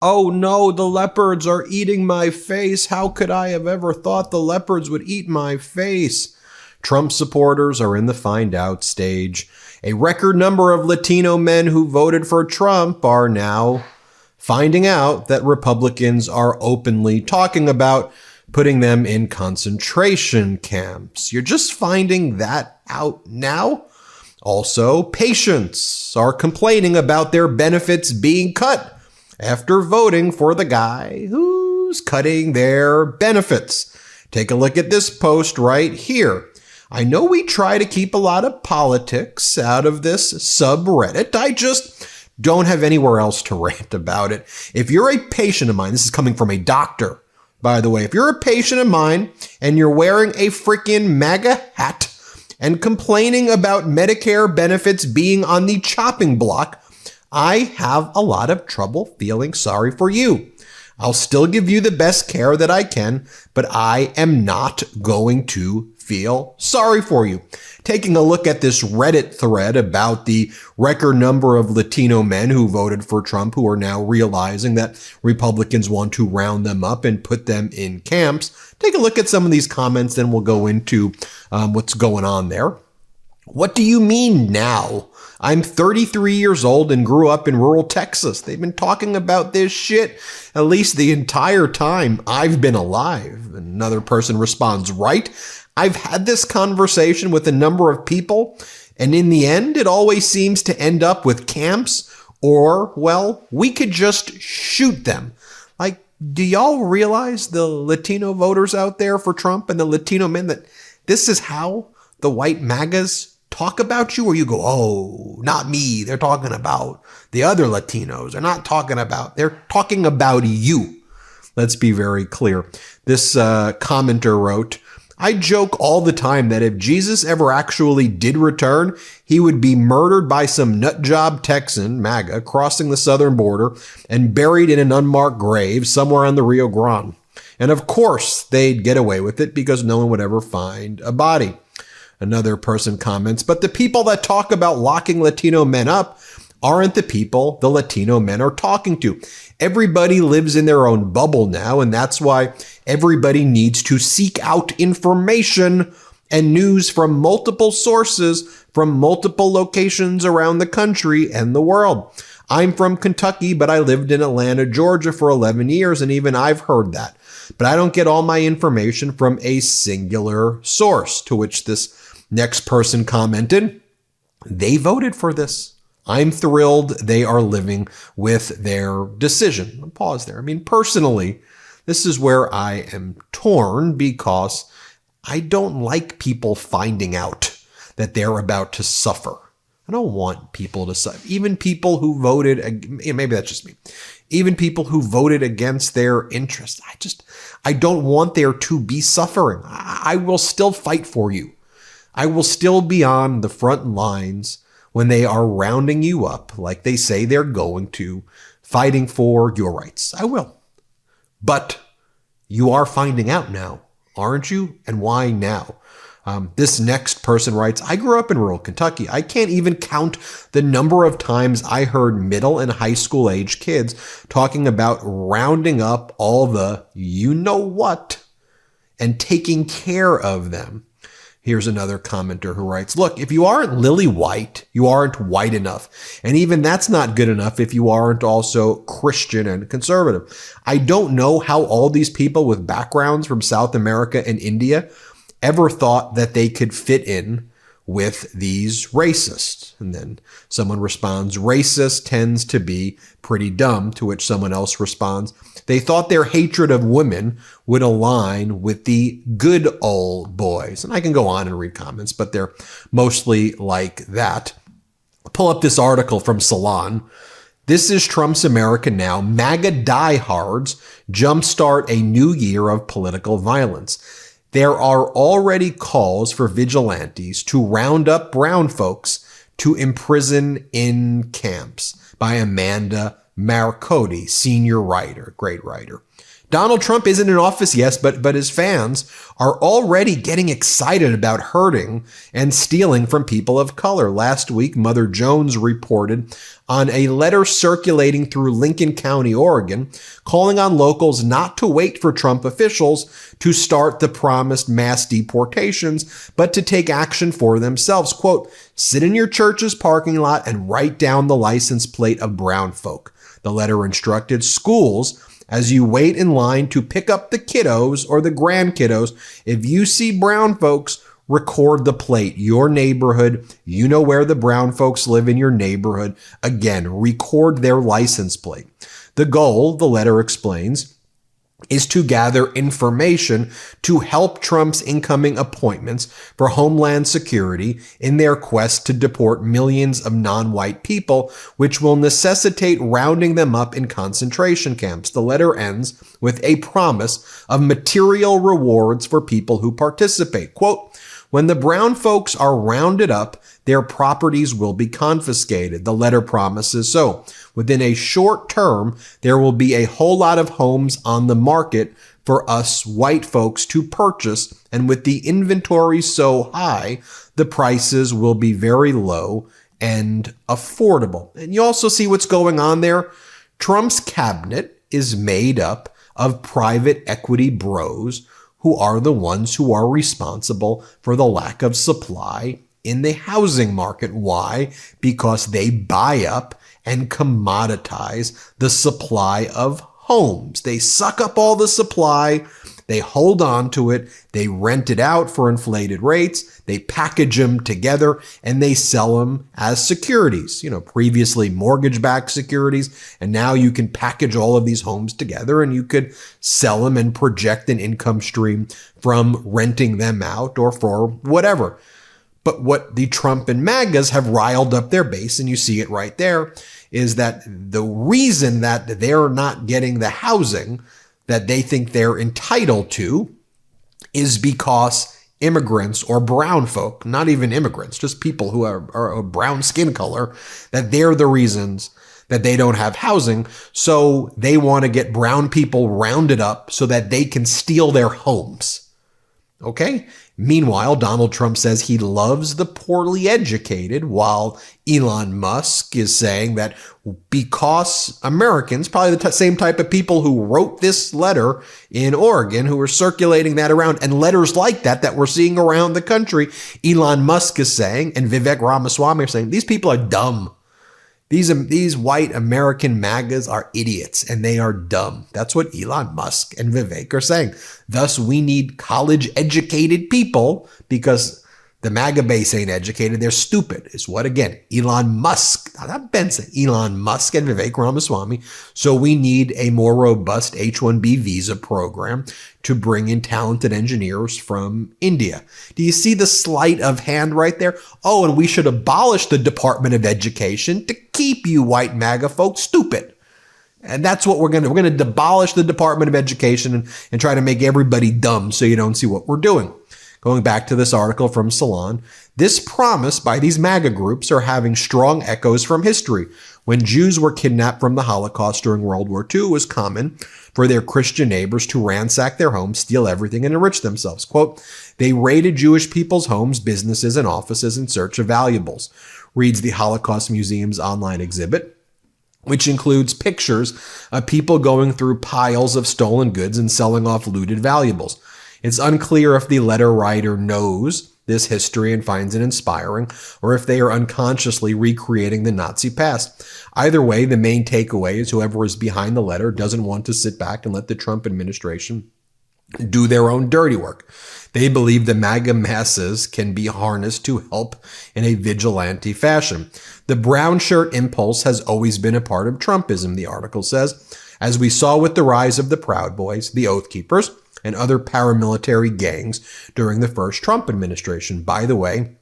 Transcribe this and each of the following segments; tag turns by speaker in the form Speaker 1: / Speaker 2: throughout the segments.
Speaker 1: Oh no, the leopards are eating my face. How could I have ever thought the leopards would eat my face? Trump supporters are in the find out stage. A record number of Latino men who voted for Trump are now finding out that Republicans are openly talking about putting them in concentration camps. You're just finding that out now? Also, patients are complaining about their benefits being cut after voting for the guy who's cutting their benefits. Take a look at this post right here. I know we try to keep a lot of politics out of this subreddit. I just don't have anywhere else to rant about it. If you're a patient of mine, this is coming from a doctor, by the way, if you're a patient of mine and you're wearing a freaking MAGA hat and complaining about Medicare benefits being on the chopping block, I have a lot of trouble feeling sorry for you. I'll still give you the best care that I can, but I am not going to feel sorry for you. Taking a look at this Reddit thread about the record number of Latino men who voted for Trump who are now realizing that Republicans want to round them up and put them in camps. Take a look at some of these comments, then we'll go into what's going on there. What do you mean now? I'm 33 years old and grew up in rural Texas. They've been talking about this shit at least the entire time I've been alive. Another person responds, right? I've had this conversation with a number of people, and in the end, it always seems to end up with camps or, well, we could just shoot them. Like, do y'all realize, the Latino voters out there for Trump and the Latino men, that this is how the white MAGAs talk about you? Or you go, oh, not me. They're talking about the other Latinos. They're talking about you. Let's be very clear. This commenter wrote, I joke all the time that if Jesus ever actually did return, he would be murdered by some nutjob Texan, MAGA, crossing the southern border and buried in an unmarked grave somewhere on the Rio Grande. And of course, they'd get away with it because no one would ever find a body. Another person comments, but the people that talk about locking Latino men up aren't the people the Latino men are talking to. Everybody lives in their own bubble now, and that's why everybody needs to seek out information and news from multiple sources from multiple locations around the country and the world. I'm from Kentucky, but I lived in Atlanta, Georgia for 11 years, and even I've heard that. But I don't get all my information from a singular source, to which this next person commented, they voted for this. I'm thrilled they are living with their decision. I'll pause there. I mean, personally, this is where I am torn because I don't like people finding out that they're about to suffer. I don't want people to suffer. Even people who voted, maybe that's just me, even people who voted against their interests. I don't want there to be suffering. I will still fight for you. I will still be on the front lines when they are rounding you up like they say they're going to, fighting for your rights. I will. But you are finding out now, aren't you? And why now? This next person writes, I grew up in rural Kentucky. I can't even count the number of times I heard middle and high school age kids talking about rounding up all the you-know-what and taking care of them. Here's another commenter who writes, look, if you aren't lily white, you aren't white enough. And even that's not good enough if you aren't also Christian and conservative. I don't know how all these people with backgrounds from South America and India ever thought that they could fit in with these racists. And then someone responds, racist tends to be pretty dumb, to which someone else responds, they thought their hatred of women would align with the good old boys. And I can go on and read comments, but they're mostly like that. Pull up this article from Salon. This is Trump's America now. MAGA diehards jumpstart a new year of political violence. There are already calls for vigilantes to round up brown folks to imprison in camps by Amanda Marcotti, senior writer, great writer. Donald Trump isn't in office, yes, but his fans are already getting excited about hurting and stealing from people of color. Last week, Mother Jones reported on a letter circulating through Lincoln County, Oregon, calling on locals not to wait for Trump officials to start the promised mass deportations, but to take action for themselves. Quote, sit in your church's parking lot and write down the license plate of brown folk. The letter instructed schools, as you wait in line to pick up the kiddos or the grandkiddos, if you see brown folks, record the plate. Your neighborhood, you know where the brown folks live in your neighborhood. Again, record their license plate. The goal, the letter explains, is to gather information to help Trump's incoming appointments for Homeland Security in their quest to deport millions of non-white people, which will necessitate rounding them up in concentration camps. The letter ends with a promise of material rewards for people who participate. Quote, when the brown folks are rounded up, their properties will be confiscated. The letter promises so. Within a short term, there will be a whole lot of homes on the market for us white folks to purchase. And with the inventory so high, the prices will be very low and affordable. And you also see what's going on there. Trump's cabinet is made up of private equity bros who are the ones who are responsible for the lack of supply in the housing market. Why? Because they buy up and commoditize the supply of homes. They suck up all the supply, they hold on to it, they rent it out for inflated rates, they package them together, and they sell them as securities. Previously mortgage-backed securities, and now you can package all of these homes together and you could sell them and project an income stream from renting them out or for whatever. But what the Trump and MAGAs have riled up their base, and you see it right there, is that the reason that they're not getting the housing that they think they're entitled to is because immigrants or brown folk, not even immigrants, just people who are of brown skin color, that they're the reasons that they don't have housing. So they want to get brown people rounded up so that they can steal their homes. Okay? Meanwhile, Donald Trump says he loves the poorly educated, while Elon Musk is saying that because Americans, probably the same type of people who wrote this letter in Oregon, who are circulating that around, and letters like that we're seeing around the country, Elon Musk is saying, and Vivek Ramaswamy are saying, these people are dumb. These white American MAGAs are idiots and they are dumb. That's what Elon Musk and Vivek are saying. Thus, we need college-educated people because the MAGA base ain't educated. They're stupid, is what, again, Elon Musk, not Benson, Elon Musk and Vivek Ramaswamy. So we need a more robust H-1B visa program to bring in talented engineers from India. Do you see the sleight of hand right there? Oh, and we should abolish the Department of Education to keep you white MAGA folks stupid. And that's what we're going to do. We're going to abolish the Department of Education and try to make everybody dumb so you don't see what we're doing. Going back to this article from Salon, this promise by these MAGA groups are having strong echoes from history. When Jews were kidnapped from the Holocaust during World War II, it was common for their Christian neighbors to ransack their homes, steal everything, and enrich themselves. Quote, they raided Jewish people's homes, businesses, and offices in search of valuables, reads the Holocaust Museum's online exhibit, which includes pictures of people going through piles of stolen goods and selling off looted valuables. It's unclear if the letter writer knows this history and finds it inspiring, or if they are unconsciously recreating the Nazi past. Either way, the main takeaway is whoever is behind the letter doesn't want to sit back and let the Trump administration do their own dirty work. They believe the MAGA masses can be harnessed to help in a vigilante fashion. The brown shirt impulse has always been a part of Trumpism, the article says, as we saw with the rise of the Proud Boys, the Oath Keepers, and other paramilitary gangs during the first Trump administration. By the way,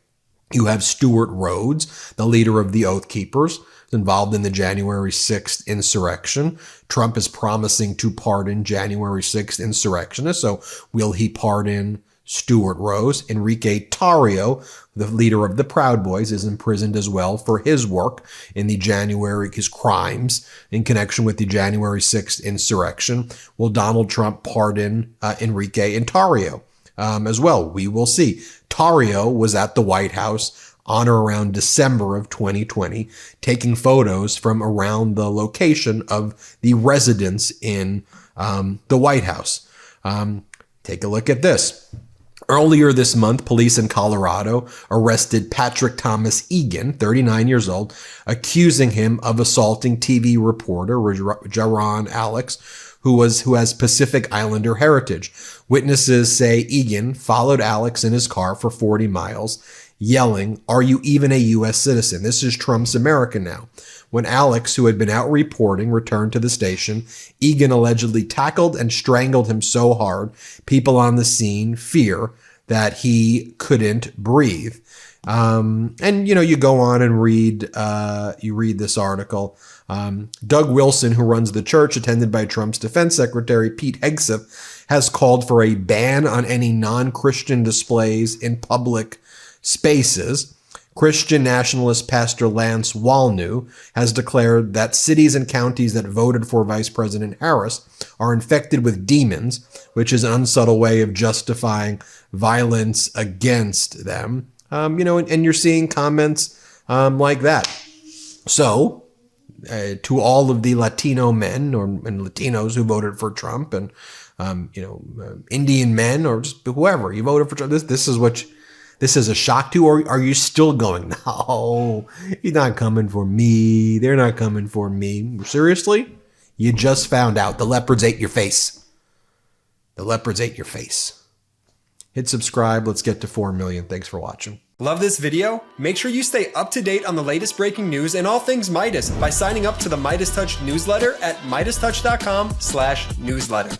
Speaker 1: you have Stuart Rhodes, the leader of the Oath Keepers, involved in the January 6th insurrection. Trump is promising to pardon January 6th insurrectionists. So will he pardon Stuart Rose. Enrique Tarrio, the leader of the Proud Boys, is imprisoned as well for his work in his crimes in connection with the January 6th insurrection. Will Donald Trump pardon Enrique and Tarrio as well? We will see. Tarrio was at the White House on or around December of 2020, taking photos from around the location of the residence in the White House. Take a look at this. Earlier this month, police in Colorado arrested Patrick Thomas Egan, 39 years old, accusing him of assaulting TV reporter Jaron Alex, who has Pacific Islander heritage. Witnesses say Egan followed Alex in his car for 40 miles, yelling, "Are you even a U.S. citizen?" This is Trump's America now. When Alex, who had been out reporting, returned to the station, Egan allegedly tackled and strangled him so hard, people on the scene fear that he couldn't breathe. You go on and read this article. Doug Wilson, who runs the church, attended by Trump's defense secretary, Pete Hegseth, has called for a ban on any non-Christian displays in public spaces. Christian nationalist Pastor Lance Walnew has declared that cities and counties that voted for Vice President Harris are infected with demons, which is an unsubtle way of justifying violence against them. And you're seeing comments like that. So, to all of the Latino men and Latinos who voted for Trump, and Indian men, or just whoever you voted for Trump, this is a shock to, or are you still going, no, he's not coming for me. They're not coming for me. Seriously? You just found out the leopards ate your face. The leopards ate your face. Hit subscribe. Let's get to 4 million. Thanks for watching.
Speaker 2: Love this video? Make sure you stay up to date on the latest breaking news and all things Midas by signing up to the MeidasTouch newsletter at MeidasTouch.com/newsletter.